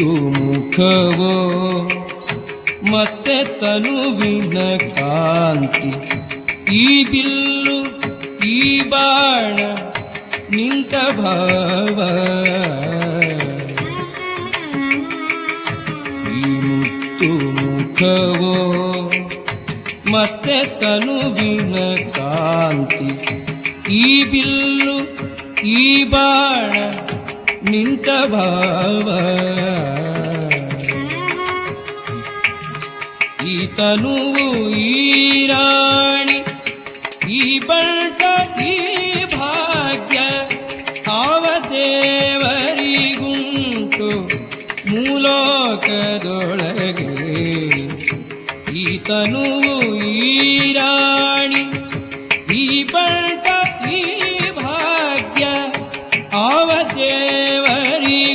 ಮುತ್ತು ಮುಖವೋ ಮತ್ತೆ ತನುವಿನ ಕಾಂತಿ, ಈ ಬಿಲ್ಲು ಈ ಬಾಣ ನಿಂತ ಭಾವ, ಈ ಮುತ್ತು ಮುಖವೋ ಮತ್ತೆ ತನುವಿನ ಕಾಂತಿ, ಈ ಬಿಲ್ಲು ಈ ಬಾಣ ನಿಂತ ಭಾವ, ಈ ತನುವು ಈ ರಾಣಿ ಈ ಬಂಟ ಈ ಭಾಗ್ಯ ಆವ ದೇವರಿಗುಂಟು ಮೂಲೋಕದೊಳಗೆ, ಈ ತನುವು ಈ